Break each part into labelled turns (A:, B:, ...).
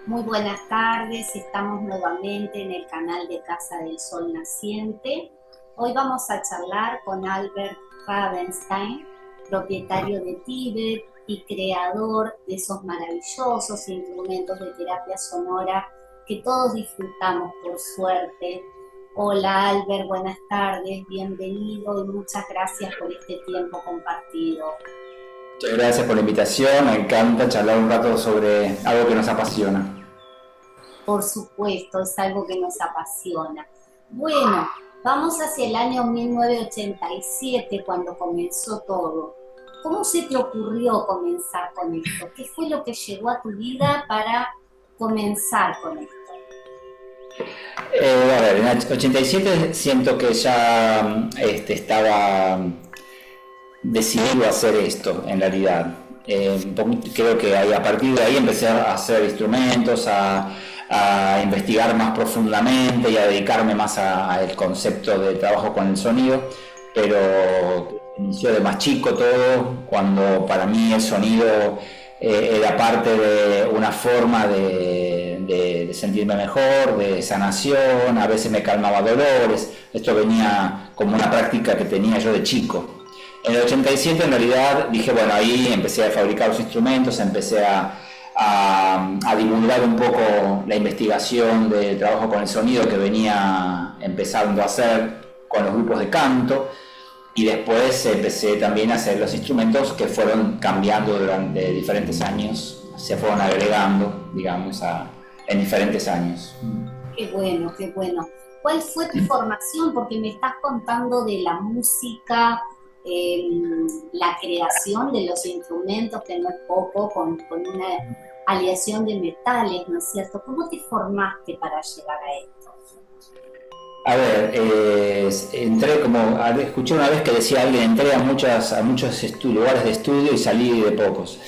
A: Muy buenas tardes, estamos nuevamente en el canal de Casa del Sol Naciente. Hoy vamos a charlar con Albert Ravenstein, propietario de Tíbet y creador de esos maravillosos instrumentos de terapia sonora que todos disfrutamos por suerte. Hola Albert, buenas tardes, bienvenido y muchas gracias por este tiempo compartido.
B: Muchas gracias por la invitación, me encanta charlar un rato sobre algo que nos apasiona.
A: Por supuesto, es algo que nos apasiona. Bueno, vamos hacia el año 1987, cuando comenzó todo. ¿Cómo se te ocurrió comenzar con esto? ¿Qué fue lo que llegó a tu vida para comenzar con esto?
B: A ver, en el 87 siento que ya estaba decidido a hacer esto, en realidad. Creo que a partir de ahí empecé a hacer instrumentos, a investigar más profundamente y a dedicarme más al concepto de trabajo con el sonido, pero inició de más chico todo, cuando para mí el sonido era parte de una forma de sentirme mejor, de sanación, a veces me calmaba dolores. Esto venía como una práctica que tenía yo de chico. En el 87 en realidad dije, bueno, ahí empecé a fabricar los instrumentos, empecé a divulgar un poco la investigación del trabajo con el sonido que venía empezando a hacer con los grupos de canto, y después empecé también a hacer los instrumentos que fueron cambiando durante diferentes años, se fueron agregando, digamos, en diferentes años.
A: Qué bueno, qué bueno. ¿Cuál fue tu formación? Porque me estás contando de la música, la creación de los instrumentos, que no es poco, con una aleación de metales, ¿no es cierto? ¿Cómo te formaste para llegar a esto?
B: A ver, entré como, escuché una vez que decía alguien, entré a muchos lugares de estudio y salí de pocos.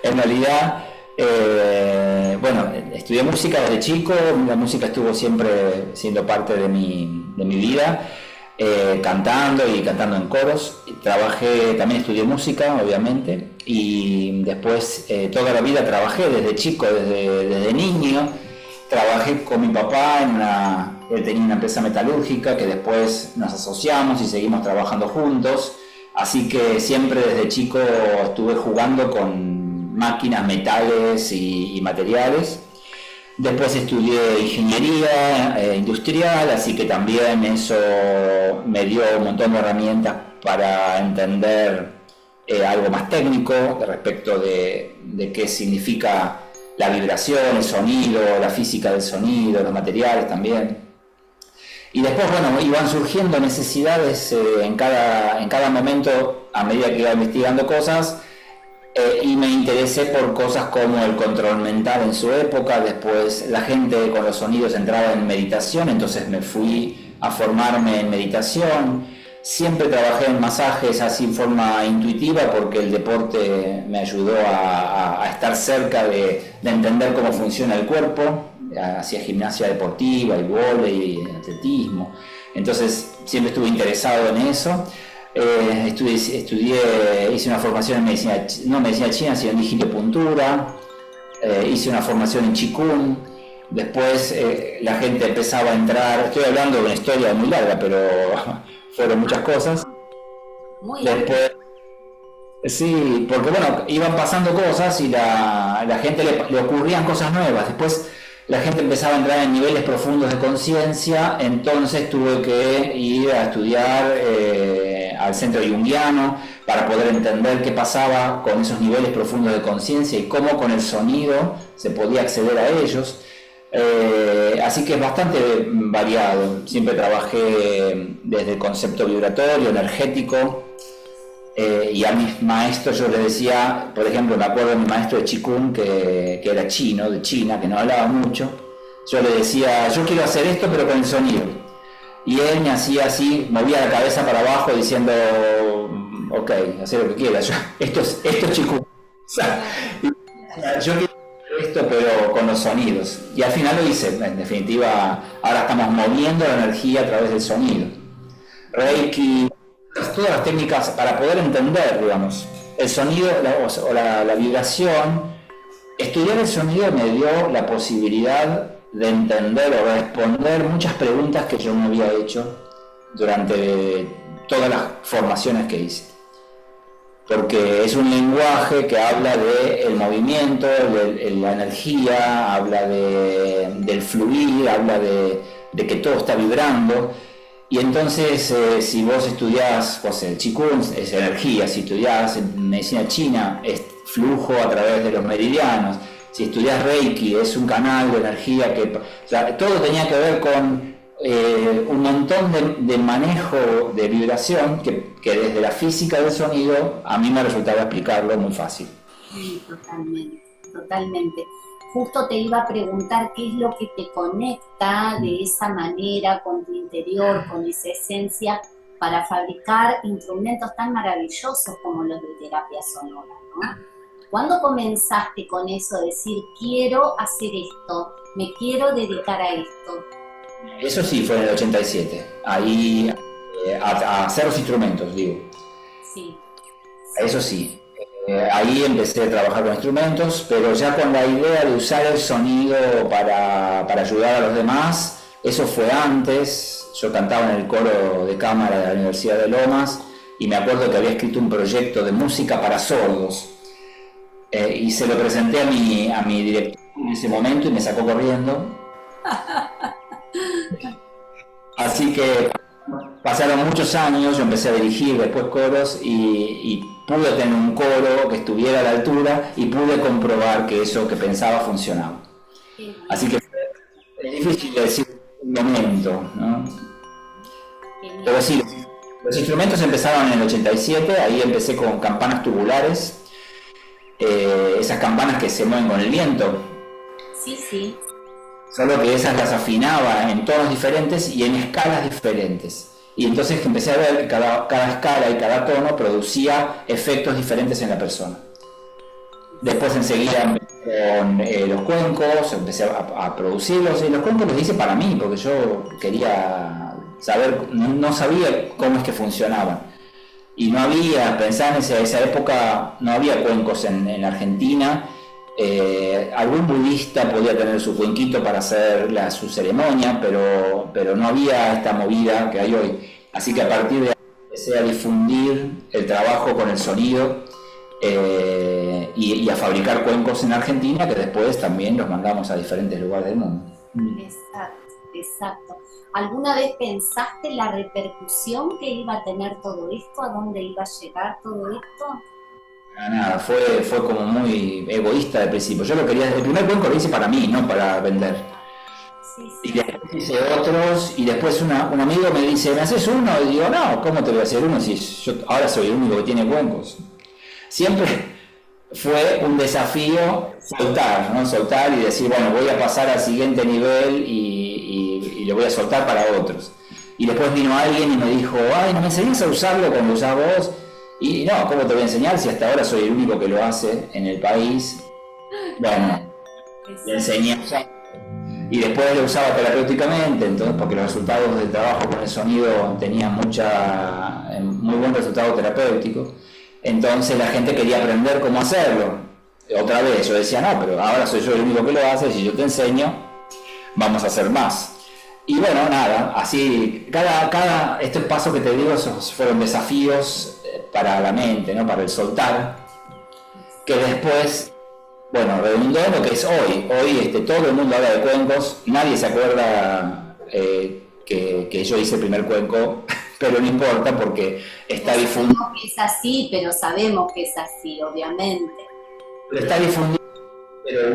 B: En realidad, bueno, estudié música desde chico, la música estuvo siempre siendo parte de mi vida. Cantando y cantando en coros. Trabajé, también estudié música, obviamente, y después toda la vida trabajé desde chico, desde niño. Trabajé con mi papá él tenía una empresa metalúrgica que después nos asociamos y seguimos trabajando juntos, así que siempre desde chico estuve jugando con máquinas, metales y materiales. Después estudié ingeniería industrial, así que también eso me dio un montón de herramientas para entender algo más técnico respecto de qué significa la vibración, el sonido, la física del sonido, los materiales también. Y después, bueno, iban surgiendo necesidades en cada momento a medida que iba investigando cosas. Y me interesé por cosas como el control mental en su época. Después la gente con los sonidos entraba en meditación, entonces me fui a formarme en meditación. Siempre trabajé en masajes así en forma intuitiva, porque el deporte me ayudó a estar cerca de entender cómo funciona el cuerpo. Hacía gimnasia deportiva, y vóley, y atletismo, entonces siempre estuve interesado en eso. Hice una formación en medicina, no medicina china, sino en digitopuntura. Hice una formación en Qigong. Después la gente empezaba a entrar, estoy hablando de una historia muy larga, pero fueron muchas cosas.
A: Muy larga.
B: Después, sí, porque bueno, iban pasando cosas y la gente le ocurrían cosas nuevas. Después la gente empezaba a entrar en niveles profundos de conciencia, entonces tuve que ir a estudiar al centro junguiano para poder entender qué pasaba con esos niveles profundos de conciencia y cómo con el sonido se podía acceder a ellos. Así que es bastante variado. Siempre trabajé desde el concepto vibratorio, energético, y a mis maestros yo les decía, por ejemplo, me acuerdo de mi maestro de Qigong que era chino, de China, que no hablaba mucho. Yo le decía, yo quiero hacer esto pero con el sonido, y él me hacía así, movía la cabeza para abajo diciendo, ok, haz lo que quieras, esto es Qigong. O sea, yo quiero hacer esto pero con los sonidos, y al final lo hice. En definitiva, ahora estamos moviendo la energía a través del sonido. Reiki, todas las técnicas para poder entender, digamos, el sonido o la vibración Estudiar el sonido me dio la posibilidad de entender o responder muchas preguntas que yo no había hecho durante todas las formaciones que hice. Porque es un lenguaje que habla del movimiento, de la energía, habla del fluir, habla de que todo está vibrando. Y entonces, si vos estudiás, o sea, el Qigong es energía, si estudiás en medicina china es flujo a través de los meridianos, si estudiás Reiki es un canal de energía que, o sea, todo tenía que ver con un montón de manejo de vibración que desde la física del sonido a mí me resultaba explicarlo muy fácil.
A: Sí, totalmente, totalmente. Justo te iba a preguntar qué es lo que te conecta de esa manera con tu interior, con esa esencia, para fabricar instrumentos tan maravillosos como los de terapia sonora, ¿no? ¿Cuándo comenzaste con eso, decir, quiero hacer esto, me quiero dedicar a esto?
B: Eso sí, fue en el 87, ahí a hacer los instrumentos, digo.
A: Sí.
B: Eso sí, ahí empecé a trabajar con instrumentos, pero ya con la idea de usar el sonido para ayudar a los demás. Eso fue antes. Yo cantaba en el coro de cámara de la Universidad de Lomas y me acuerdo que había escrito un proyecto de música para sordos, y se lo presenté a mi director en ese momento y me sacó corriendo. Así que pasaron muchos años, yo empecé a dirigir después coros y pude tener un coro que estuviera a la altura y pude comprobar que eso que pensaba funcionaba. Así que es difícil decir un momento, ¿no? Pero sí, los instrumentos empezaron en el 87, ahí empecé con campanas tubulares, esas campanas que se mueven con el viento.
A: Sí, sí.
B: Solo que esas las afinaba en tonos diferentes y en escalas diferentes. Y entonces empecé a ver que cada escala y cada tono producía efectos diferentes en la persona. Después enseguida empecé con los cuencos, empecé a producirlos, y los cuencos los hice para mí, porque yo quería saber, no sabía cómo es que funcionaban. Y no había, pensaba en esa época, no había cuencos en Argentina. Algún budista podía tener su cuenquito para hacer su ceremonia, pero no había esta movida que hay hoy. Así que a partir de ahí empecé a difundir el trabajo con el sonido, y a fabricar cuencos en Argentina, que después también los mandamos a diferentes lugares del mundo.
A: Exacto, exacto. ¿Alguna vez pensaste la repercusión que iba a tener todo esto? ¿A dónde iba a llegar todo esto?
B: Nada, fue como muy egoísta al principio. Yo lo quería, el primer cuenco lo hice para mí, no para vender.
A: Sí,
B: Y
A: sí.
B: después hice otros, y después un amigo me dice, ¿me haces uno? Y digo, no, ¿cómo te voy a hacer uno si yo ahora soy el único que tiene cuencos? Siempre fue un desafío soltar, ¿no? Soltar y decir, bueno, voy a pasar al siguiente nivel y lo voy a soltar para otros. Y después vino alguien y me dijo, ay, ¿no me enseñás a usarlo como lo usás vos? Y no, ¿cómo te voy a enseñar si hasta ahora soy el único que lo hace en el país? Bueno, le enseñé a usar. Y después lo usaba terapéuticamente, entonces, porque los resultados del trabajo con el sonido tenían muy buen resultado terapéutico. Entonces la gente quería aprender cómo hacerlo. Otra vez, yo decía, no, pero ahora soy yo el único que lo hace, si yo te enseño, vamos a hacer más. Y bueno, nada, así, estos pasos que te digo, esos fueron desafíos para la mente, ¿no? Para el soltar, que después, bueno, redundó en lo que es hoy. Hoy todo el mundo habla de cuencos, nadie se acuerda que yo hice el primer cuenco, pero no importa porque está difundido.
A: Sabemos que es así, pero sabemos que es así, obviamente.
B: Está difundido, pero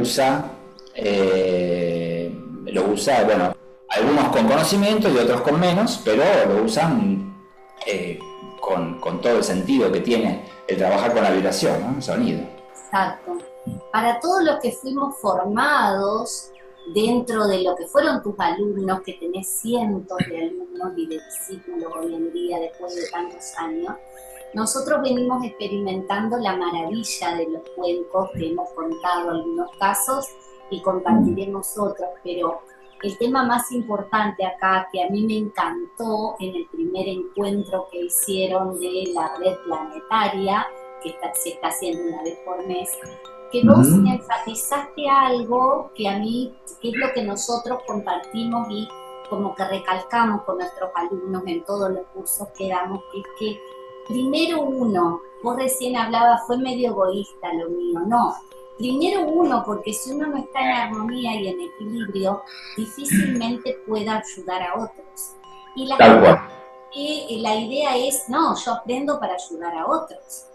B: lo usa, bueno, algunos con conocimiento y otros con menos, pero lo usan con todo el sentido que tiene el trabajar con la vibración, ¿no? El sonido.
A: Exacto. Para todos los que fuimos formados dentro de lo que fueron tus alumnos, que tenés cientos de alumnos y de discípulos hoy en día después de tantos años, nosotros venimos experimentando la maravilla de los cuencos, que hemos contado algunos casos y compartiremos otros, pero el tema más importante acá, que a mí me encantó en el primer encuentro que hicieron de la red planetaria, que se está haciendo una vez por mes, que vos enfatizaste algo que a mí, que es lo que nosotros compartimos y como que recalcamos con nuestros alumnos en todos los cursos que damos, que es que primero uno, vos recién hablabas, fue medio egoísta lo mío, no, primero uno, porque si uno no está en armonía y en equilibrio, difícilmente pueda ayudar a otros. Y la idea es, no, yo aprendo para ayudar a otros.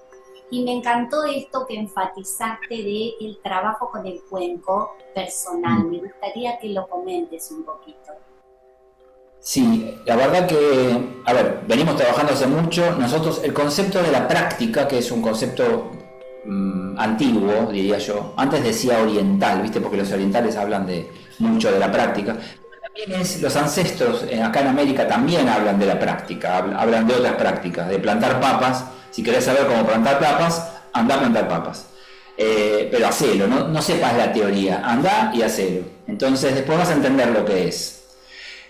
A: Y me encantó esto que enfatizaste de el trabajo con el cuenco personal. Me gustaría que lo comentes un poquito.
B: Sí, la verdad que, a ver, venimos trabajando hace mucho. Nosotros, el concepto de la práctica, que es un concepto antiguo, diría yo, antes decía oriental, ¿viste? Porque los orientales hablan de mucho de la práctica. También los ancestros acá en América también hablan de la práctica, hablan de otras prácticas, de plantar papas. Si querés saber cómo plantar papas, anda a plantar papas. Pero hacelo, no sepas la teoría, anda y hacelo. Entonces después vas a entender lo que es.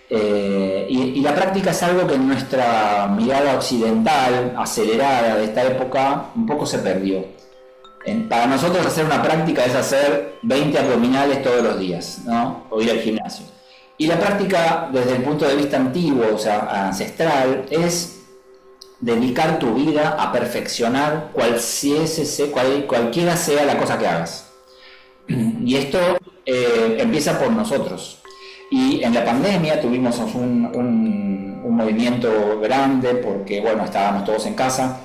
B: Y la práctica es algo que en nuestra mirada occidental, acelerada de esta época, un poco se perdió. Para nosotros hacer una práctica es hacer 20 abdominales todos los días, ¿no? O ir al gimnasio. Y la práctica desde el punto de vista antiguo, o sea, ancestral, es dedicar tu vida a perfeccionar cualquiera sea la cosa que hagas. Y esto empieza por nosotros. Y en la pandemia tuvimos un movimiento grande porque, bueno, estábamos todos en casa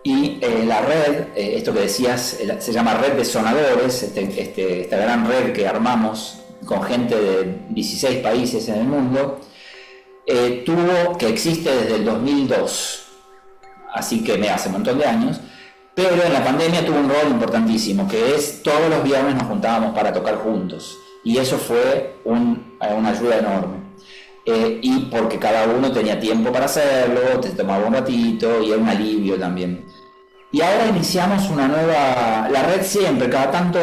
B: y la red, esto que decías, se llama Red de Sonadores, esta gran red que armamos con gente de 16 países en el mundo, que existe desde el 2002, así que hace un montón de años, pero en la pandemia tuvo un rol importantísimo, que es todos los viernes nos juntábamos para tocar juntos. Y eso fue una ayuda enorme. Y porque cada uno tenía tiempo para hacerlo, te tomaba un ratito y era un alivio también. Y ahora iniciamos una nueva... La red siempre, cada tanto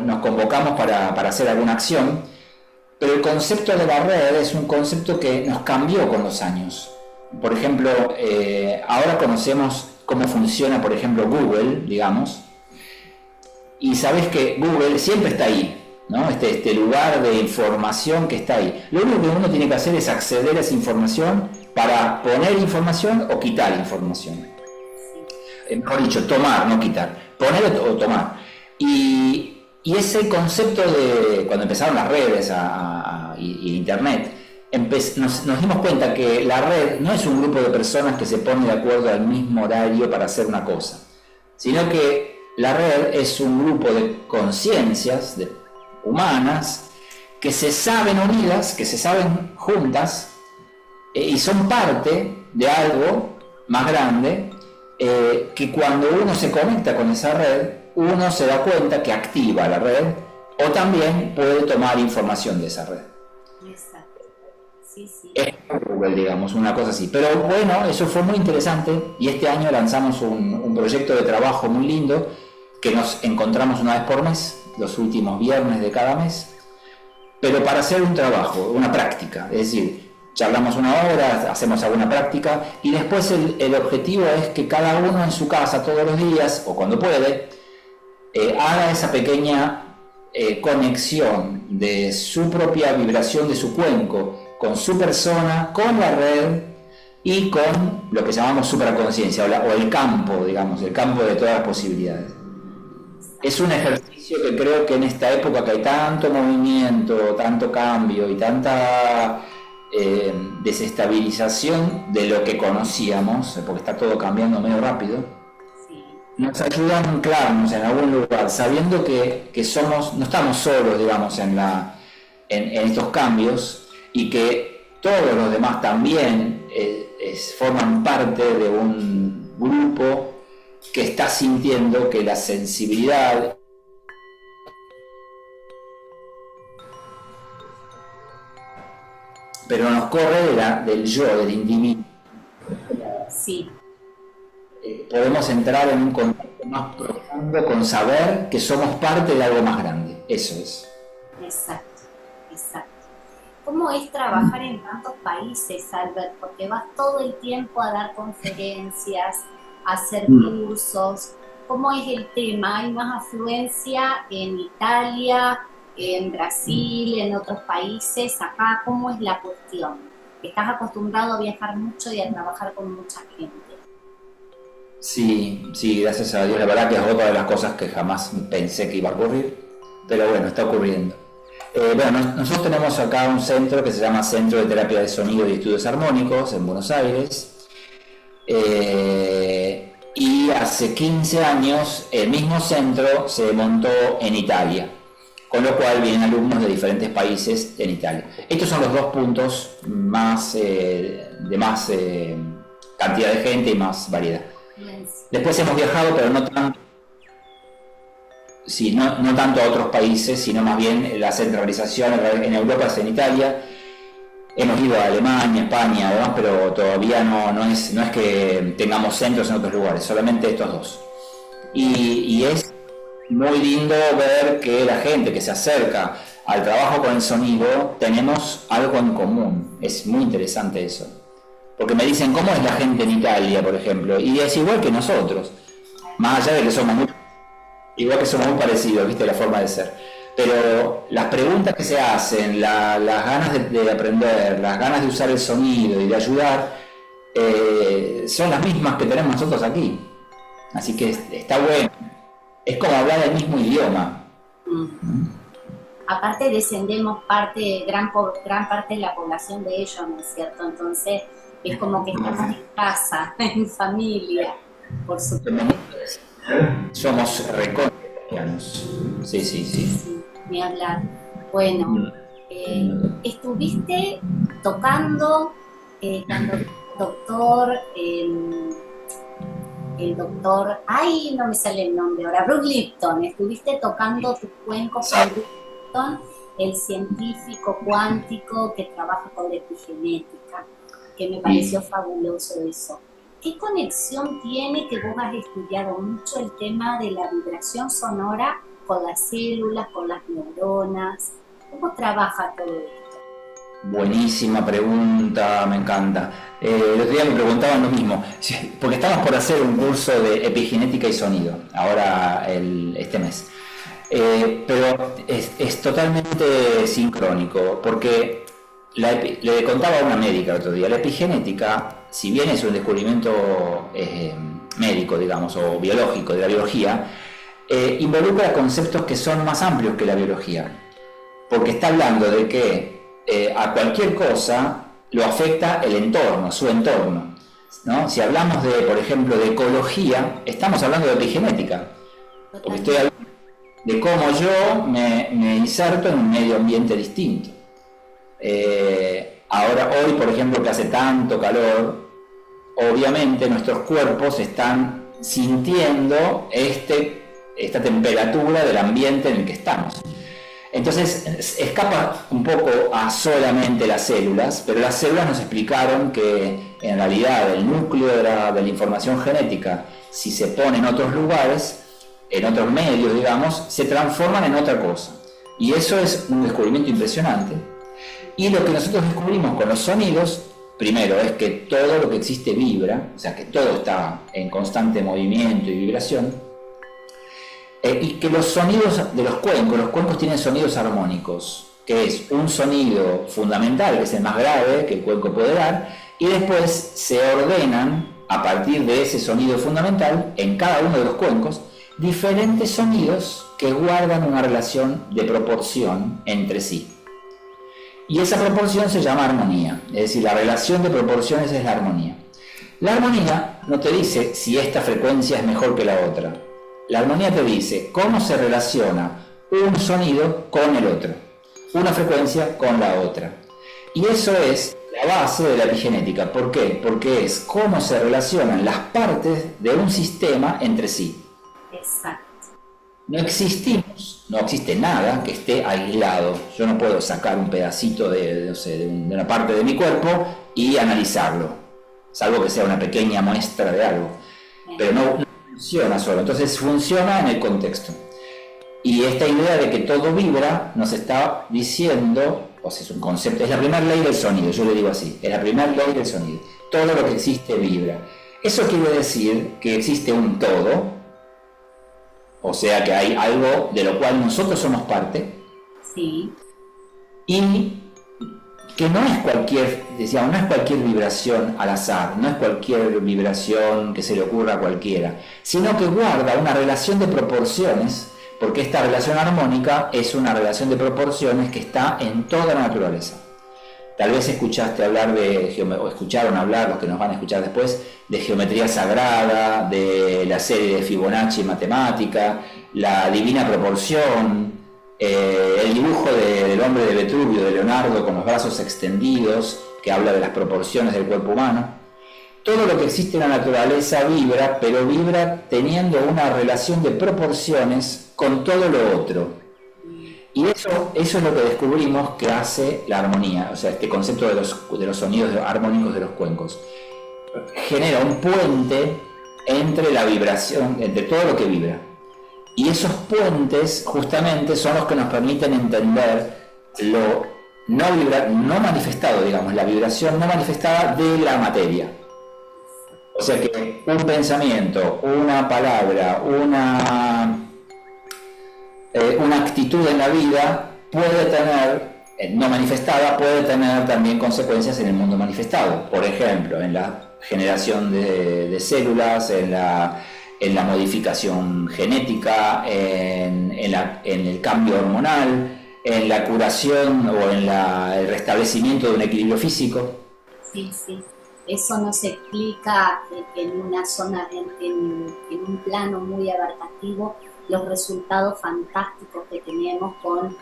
B: nos convocamos para hacer alguna acción, pero el concepto de la red es un concepto que nos cambió con los años. Por ejemplo, ahora conocemos cómo funciona, por ejemplo, Google, digamos, y sabes que Google siempre está ahí, ¿no? Este lugar de información que está ahí. Lo único que uno tiene que hacer es acceder a esa información para poner información o quitar información. Mejor dicho, tomar, no quitar. Poner o tomar. Y ese concepto de cuando empezaron las redes y Internet, nos dimos cuenta que la red no es un grupo de personas que se ponen de acuerdo al mismo horario para hacer una cosa, sino que la red es un grupo de conciencias humanas que se saben unidas, que se saben juntas y son parte de algo más grande, que cuando uno se conecta con esa red, uno se da cuenta que activa la red o también puede tomar información de esa red.
A: Exacto. Sí, sí.
B: Es Google, digamos, una cosa así. Pero bueno, eso fue muy interesante y este año lanzamos un proyecto de trabajo muy lindo que nos encontramos una vez por mes, los últimos viernes de cada mes, pero para hacer un trabajo, una práctica, es decir, charlamos una hora, hacemos alguna práctica y después el objetivo es que cada uno en su casa todos los días o cuando puede haga esa pequeña conexión de su propia vibración de su cuenco con su persona, con la red y con lo que llamamos supraconciencia o el campo, digamos, el campo de todas las posibilidades. Es un ejercicio que creo que en esta época que hay tanto movimiento, tanto cambio y tanta desestabilización de lo que conocíamos, porque está todo cambiando medio rápido, nos ayuda a anclarnos en algún lugar, sabiendo que no estamos solos, digamos, en estos cambios y que todos los demás también forman parte de un grupo que está sintiendo que la sensibilidad pero nos corre del yo, del individuo.
A: Sí.
B: Podemos entrar en un contacto más profundo con saber que somos parte de algo más grande. Eso es.
A: Exacto, exacto. ¿Cómo es trabajar en tantos países, Albert? Porque vas todo el tiempo a dar conferencias, a hacer cursos. ¿Cómo es el tema? ¿Hay más afluencia en Italia, en Brasil, en otros países? Acá, ¿cómo es la cuestión? Estás acostumbrado a viajar mucho y a trabajar con mucha gente.
B: Sí, sí, gracias a Dios. La verdad que es otra de las cosas que jamás pensé que iba a ocurrir, pero bueno, está ocurriendo. Bueno, nosotros tenemos acá un centro que se llama Centro de Terapia de Sonido y Estudios Armónicos en Buenos Aires. Y hace 15 años el mismo centro se montó en Italia, con lo cual vienen alumnos de diferentes países en Italia. Estos son los dos puntos más de más cantidad de gente y más variedad. Después hemos viajado, pero no tanto, sí, no tanto a otros países, sino más bien la centralización en Europa es en Italia. Hemos ido a Alemania, España, además, pero todavía no es que tengamos centros en otros lugares, solamente estos dos. Y es muy lindo ver que la gente que se acerca al trabajo con el sonido tenemos algo en común. Es muy interesante eso. Porque me dicen, ¿cómo es la gente en Italia, por ejemplo? Y es igual que nosotros. Más allá de que somos muy parecidos, ¿viste? La forma de ser. Pero las preguntas que se hacen, las ganas de aprender, las ganas de usar el sonido y de ayudar, son las mismas que tenemos nosotros aquí. Así que está bueno. Es como hablar el mismo idioma.
A: Aparte descendemos gran parte de la población de ellos, ¿no es cierto? Entonces es como que estamos en casa, en familia, por supuesto.
B: Somos reconocidos. Sí.
A: Ni hablar. Bueno, estuviste tocando cuando el doctor, ay, no me sale el nombre ahora, Bruce Lipton, estuviste tocando tu cuenco con Bruce Lipton, el científico cuántico que trabaja con la epigenética, que me pareció fabuloso eso. ¿Qué conexión tiene, que vos has estudiado mucho el tema de la vibración sonora con las células, con las neuronas? ¿Cómo trabaja todo esto?
B: Buenísima pregunta, me encanta. El otro día me preguntaban lo mismo, porque estamos por hacer un curso de epigenética y sonido, ahora este mes. Pero es totalmente sincrónico, porque le contaba a una médica el otro día, la epigenética, si bien es un descubrimiento médico, digamos, o biológico, de la biología, involucra conceptos que son más amplios que la biología, porque está hablando de que a cualquier cosa lo afecta el entorno, su entorno, ¿no? Si hablamos de, por ejemplo, de ecología, estamos hablando de epigenética, porque estoy hablando de cómo yo me inserto en un medio ambiente distinto. Ahora, hoy, por ejemplo, que hace tanto calor, obviamente nuestros cuerpos están sintiendo esta temperatura del ambiente en el que estamos. Entonces escapa un poco a solamente las células, pero las células nos explicaron que en realidad el núcleo de la información genética, si se pone en otros lugares, en otros medios, digamos, se transforman en otra cosa. Y eso es un descubrimiento impresionante. Y lo que nosotros descubrimos con los sonidos, primero, es que todo lo que existe vibra, o sea que todo está en constante movimiento y vibración. Y que los sonidos de los cuencos tienen sonidos armónicos, que es un sonido fundamental, que es el más grave que el cuenco puede dar, y después se ordenan, a partir de ese sonido fundamental, en cada uno de los cuencos, diferentes sonidos que guardan una relación de proporción entre sí. Y esa proporción se llama armonía, es decir, la relación de proporciones es la armonía. La armonía no te dice si esta frecuencia es mejor que la otra. La armonía te dice cómo se relaciona un sonido con el otro, una frecuencia con la otra. Y eso es la base de la epigenética. ¿Por qué? Porque es cómo se relacionan las partes de un sistema entre sí.
A: Exacto.
B: No existe nada que esté aislado. Yo no puedo sacar un pedacito de una parte de mi cuerpo y analizarlo, salvo que sea una pequeña muestra de algo. Pero no funciona solo, entonces funciona en el contexto. Y esta idea de que todo vibra nos está diciendo, o sea, es un concepto, es la primera ley del sonido, yo le digo así, es la primera ley del sonido. Todo lo que existe vibra. Eso quiere decir que existe un todo O sea que hay algo de lo cual nosotros somos parte.
A: Sí.
B: Y que no es cualquier, decíamos, no es cualquier vibración al azar, no es cualquier vibración que se le ocurra a cualquiera, sino que guarda una relación de proporciones, porque esta relación armónica es una relación de proporciones que está en toda la naturaleza. Tal vez escuchaste hablar o escucharon hablar, los que nos van a escuchar después, de geometría sagrada, de la serie de Fibonacci en matemática, la divina proporción, el dibujo del hombre de Vitruvio de Leonardo con los brazos extendidos, que habla de las proporciones del cuerpo humano. Todo lo que existe en la naturaleza vibra, pero vibra teniendo una relación de proporciones con todo lo otro. Y eso es lo que descubrimos que hace la armonía, o sea, este concepto de los sonidos armónicos de los cuencos. Genera un puente entre la vibración, entre todo lo que vibra. Y esos puentes justamente son los que nos permiten entender lo no manifestado, digamos, la vibración no manifestada de la materia. O sea que un pensamiento, una palabra, una actitud en la vida puede tener, no manifestada, puede tener también consecuencias en el mundo manifestado. Por ejemplo, en la generación de células, en la modificación genética, en el cambio hormonal, en la curación o en el restablecimiento de un equilibrio físico.
A: Sí, sí. Eso nos explica en una zona, en un plano muy abarcativo, los resultados fantásticos que tenemos con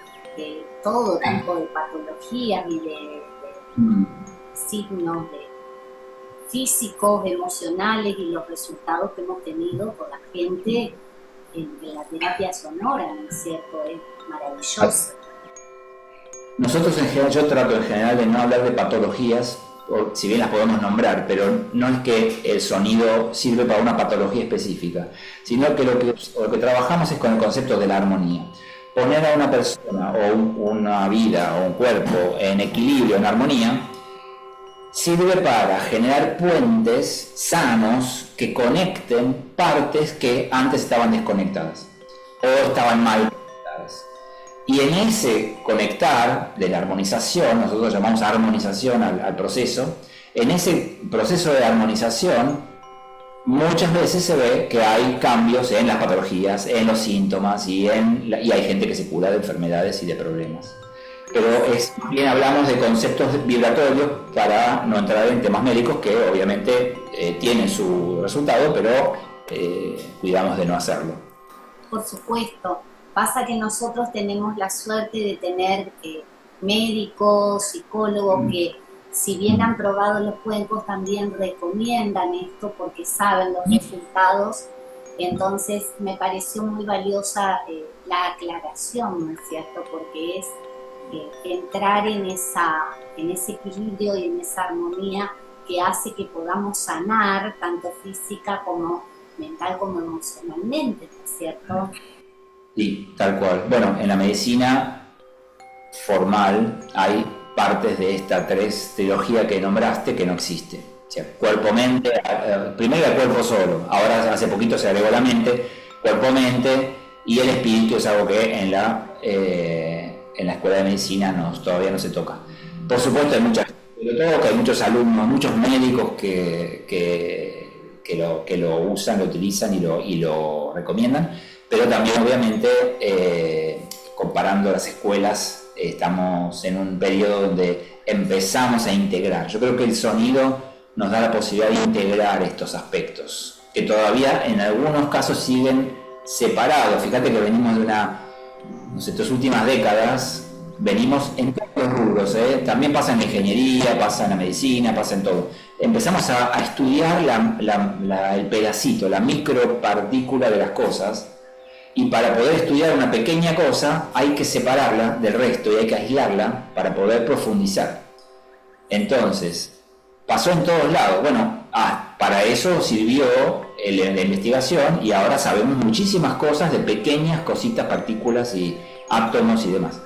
A: todo tipo de patologías y de signos físicos, emocionales, y los resultados que hemos tenido con la gente en la terapia sonora, ¿no es cierto? Es maravilloso.
B: Nosotros en general, yo trato en general de no hablar de patologías, si bien las podemos nombrar, pero no es que el sonido sirve para una patología específica, sino que lo que trabajamos es con el concepto de la armonía. Poner a una persona o una vida o un cuerpo en equilibrio, en armonía, sirve para generar puentes sanos que conecten partes que antes estaban desconectadas o estaban mal conectadas. Y en ese conectar de la armonización, nosotros llamamos armonización al proceso, en ese proceso de armonización muchas veces se ve que hay cambios en las patologías, en los síntomas y hay gente que se cura de enfermedades y de problemas. Pero bien hablamos de conceptos vibratorios para no entrar en temas médicos que obviamente tienen su resultado, pero cuidamos de no hacerlo.
A: Por supuesto. Pasa que nosotros tenemos la suerte de tener médicos, psicólogos que, si bien han probado los cuencos, también recomiendan esto porque saben los resultados. Entonces me pareció muy valiosa la aclaración, ¿no es cierto? Porque es entrar en ese equilibrio y en esa armonía que hace que podamos sanar tanto física como mental como emocionalmente, ¿no es cierto?
B: Sí, tal cual. Bueno, en la medicina formal hay partes de esta trilogía que nombraste que no existe. O sea, cuerpo-mente, primero el cuerpo solo, ahora hace poquito se agregó la mente, cuerpo-mente y el espíritu es algo que en la escuela de medicina todavía no se toca. Por supuesto hay muchos alumnos, muchos médicos que lo usan, lo utilizan y lo recomiendan. Pero también obviamente comparando las escuelas estamos en un periodo donde empezamos a integrar. Yo creo que el sonido nos da la posibilidad de integrar estos aspectos que todavía en algunos casos siguen separados. Fíjate que venimos de estas últimas décadas venimos en todos los rubros, también pasa en la ingeniería, pasa en la medicina, pasa en todo. Empezamos a estudiar el pedacito, la micropartícula de las cosas. Y para poder estudiar una pequeña cosa hay que separarla del resto y hay que aislarla para poder profundizar. Entonces, pasó en todos lados. Bueno, para eso sirvió la investigación y ahora sabemos muchísimas cosas de pequeñas cositas, partículas y átomos y demás.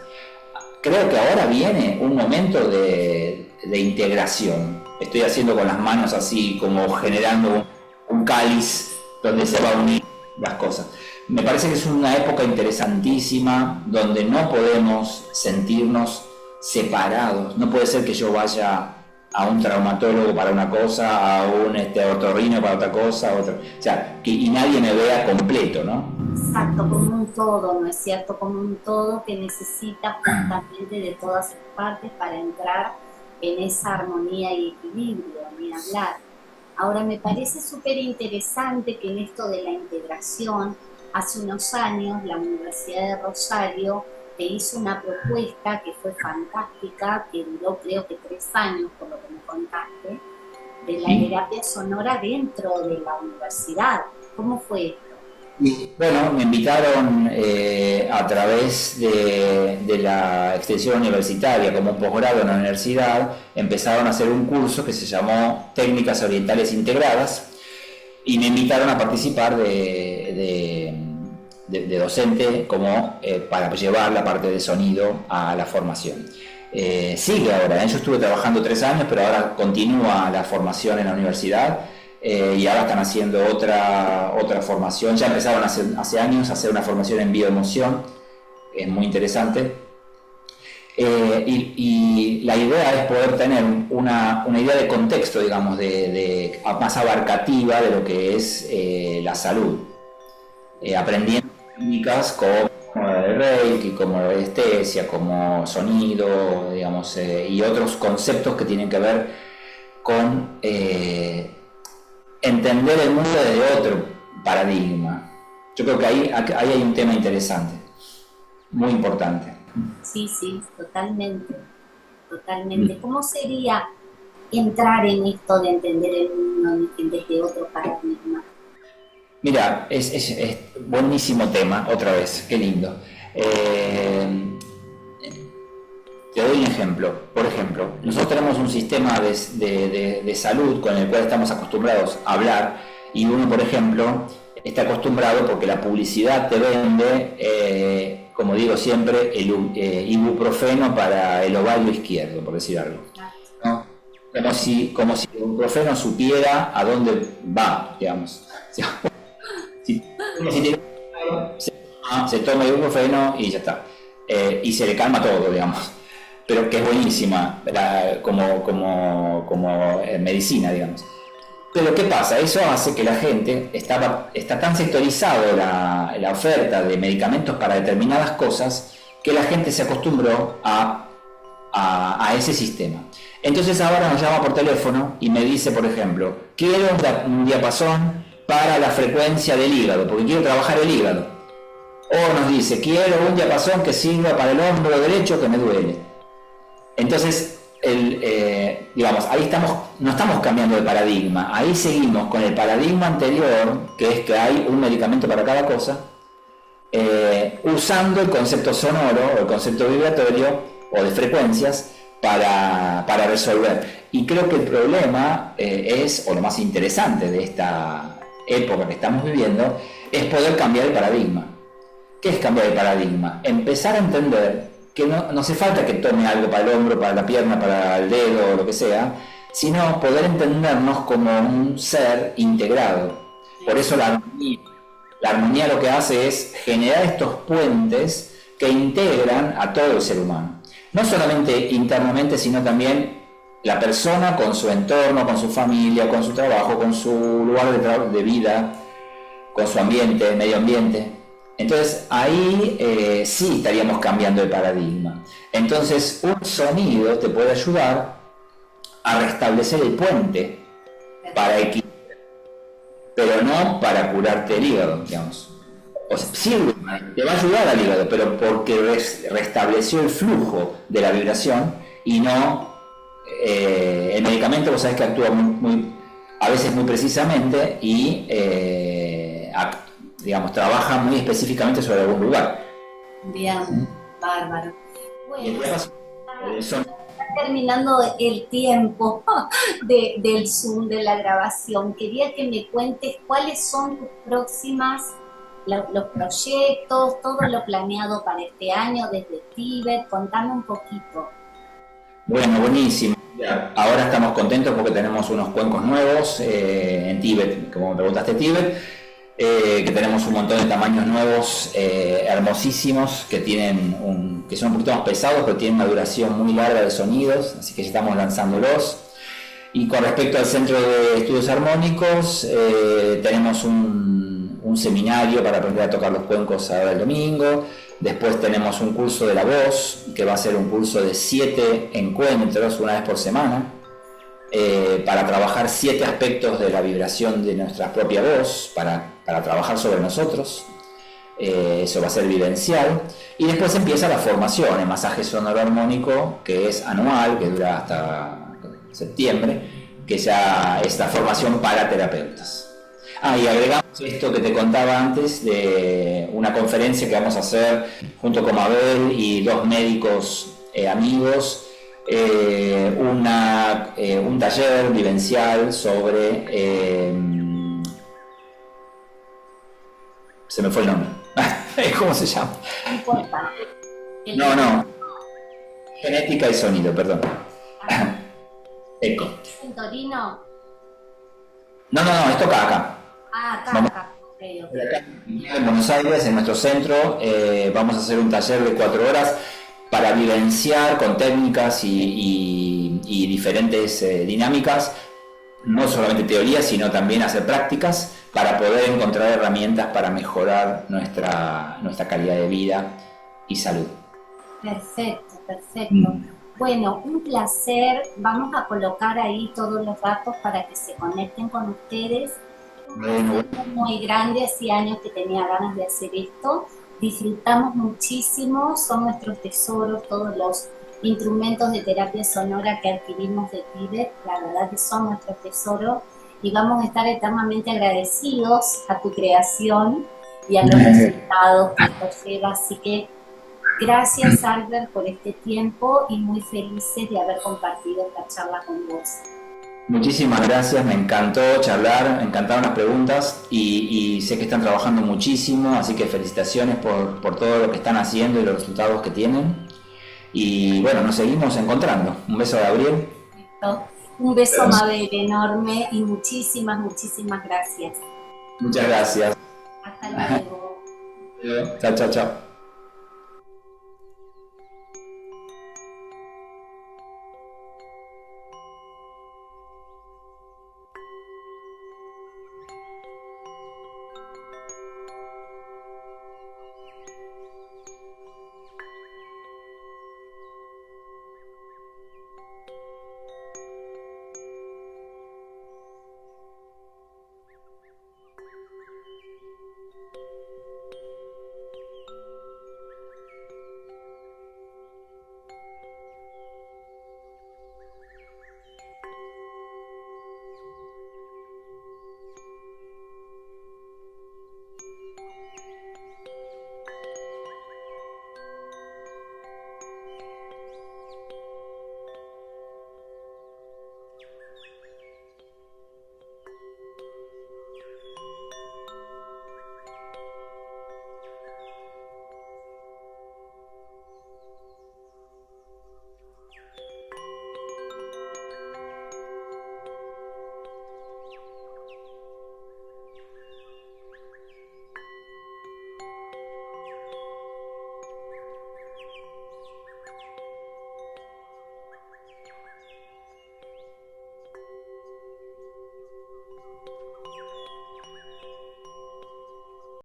B: Creo que ahora viene un momento de integración. Estoy haciendo con las manos así como generando un cáliz donde se va a unir las cosas. Me parece que es una época interesantísima donde no podemos sentirnos separados. No puede ser que yo vaya a un traumatólogo para una cosa, a un otorrino para otra cosa, o sea, y nadie me vea completo, ¿no?
A: Exacto, como un todo, ¿no es cierto? Como un todo que necesita justamente de todas sus partes para entrar en esa armonía y equilibrio, ni hablar. Ahora, me parece súper interesante que en esto de la integración, hace unos años la Universidad de Rosario te hizo una propuesta que fue fantástica, que duró creo que 3 años, por lo que me contaste, de la terapia sonora dentro de la universidad. ¿Cómo fue esto?
B: Bueno, me invitaron a través de la extensión universitaria como un posgrado en la universidad, empezaron a hacer un curso que se llamó Técnicas Orientales Integradas y me invitaron a participar de docente como para llevar la parte de sonido a la formación. Sigue ahora, yo estuve trabajando 3 años, pero ahora continúa la formación en la universidad. Y ahora están haciendo otra formación, ya empezaron hace años a hacer una formación en bioemoción, es muy interesante, y la idea es poder tener una idea de contexto, digamos, más abarcativa de lo que es la salud, aprendiendo técnicas como el Reiki, como la anestesia, como sonido, digamos, y otros conceptos que tienen que ver con entender el mundo desde otro paradigma. Yo creo que ahí hay un tema interesante, muy importante.
A: Sí, totalmente, totalmente. ¿Cómo sería entrar en esto de entender el mundo desde otro paradigma?
B: Mira, es buenísimo tema, otra vez, qué lindo. Te doy un ejemplo. Por ejemplo, nosotros tenemos un sistema de salud con el cual estamos acostumbrados a hablar y uno, por ejemplo, está acostumbrado porque la publicidad te vende, como digo siempre, el ibuprofeno para el ovario izquierdo, por decir algo, ¿no? Como si el ibuprofeno supiera a dónde va, digamos. Se toma el ibuprofeno y ya está. Y se le calma todo, digamos. Pero que es buenísima como medicina, digamos. Pero ¿qué pasa? Eso hace que la gente está tan sectorizado la oferta de medicamentos para determinadas cosas que la gente se acostumbró a ese sistema. Entonces ahora nos llama por teléfono y me dice, por ejemplo, quiero un diapasón para la frecuencia del hígado, porque quiero trabajar el hígado. O nos dice, quiero un diapasón que sirva para el hombro derecho que me duele. Entonces, digamos, ahí no estamos cambiando de paradigma, ahí seguimos con el paradigma anterior, que es que hay un medicamento para cada cosa, usando el concepto sonoro o el concepto vibratorio o de frecuencias para resolver. Y creo que el problema o lo más interesante de esta época que estamos viviendo, es poder cambiar el paradigma. ¿Qué es cambiar el paradigma? Empezar a entender que no hace falta que tome algo para el hombro, para la pierna, para el dedo o lo que sea, sino poder entendernos como un ser integrado. Por eso la armonía lo que hace es generar estos puentes que integran a todo el ser humano. No solamente internamente, sino también la persona con su entorno, con su familia, con su trabajo, con su lugar de vida, con su ambiente, medio ambiente. Entonces ahí sí estaríamos cambiando el paradigma. Entonces un sonido te puede ayudar a restablecer el puente para equilibrar, pero no para curarte el hígado, digamos. O sea, sirve, te va a ayudar al hígado, pero porque restableció el flujo de la vibración y no el medicamento. Vos sabés que actúa a veces muy precisamente y digamos, trabaja muy específicamente sobre algún lugar.
A: Bien, bárbaro. Bueno, está terminando el tiempo del Zoom, de la grabación. Quería que me cuentes cuáles son tus próximas, los proyectos, todo lo planeado para este año desde Tíbet. Contame un poquito.
B: Bueno, buenísimo. Ahora estamos contentos porque tenemos unos cuencos nuevos en Tíbet, como me preguntaste, Tíbet. que tenemos un montón de tamaños nuevos, hermosísimos, que son un poquito más pesados, pero tienen una duración muy larga de sonidos, así que ya estamos lanzándolos. Y con respecto al Centro de Estudios Armónicos, tenemos un seminario para aprender a tocar los cuencos ahora el domingo. Después tenemos un curso de la voz, que va a ser un curso de 7 encuentros, una vez por semana, para trabajar 7 aspectos de la vibración de nuestra propia voz, para trabajar sobre nosotros. Eso va a ser vivencial. Y después empieza la formación, el masaje sonoro armónico, que es anual, que dura hasta septiembre, que ya es la formación para terapeutas. Y agregamos esto que te contaba antes de una conferencia que vamos a hacer junto con Mabel y 2 médicos amigos, un taller vivencial sobre se me fue el nombre. ¿Cómo se llama?
A: No importa.
B: No. Genética y sonido, perdón. Eco.
A: ¿Es en Torino?
B: No, esto acá.
A: Acá. Okay.
B: En Buenos Aires, en nuestro centro, vamos a hacer un taller de 4 horas para vivenciar con técnicas y diferentes dinámicas, no solamente teoría, sino también hacer prácticas para poder encontrar herramientas para mejorar nuestra calidad de vida y salud.
A: Perfecto. Bueno, un placer. Vamos a colocar ahí todos los datos para que se conecten con ustedes.
B: Bueno.
A: Muy grande, hacía años que tenía ganas de hacer esto. Disfrutamos muchísimo, son nuestros tesoros todos los instrumentos de terapia sonora que adquirimos de Tíbet. La verdad que son nuestros tesoros y vamos a estar eternamente agradecidos a tu creación y a los resultados que esto lleva. Así que gracias, Albert, por este tiempo y muy felices de haber compartido esta charla con vos.
B: Muchísimas gracias, me encantó charlar, me encantaron las preguntas y sé que están trabajando muchísimo, así que felicitaciones por todo lo que están haciendo y los resultados que tienen. Y bueno, nos seguimos encontrando. Un beso a Gabriel.
A: Un beso, Mabel, enorme y muchísimas gracias.
B: Muchas gracias.
A: Hasta luego.
B: Chao.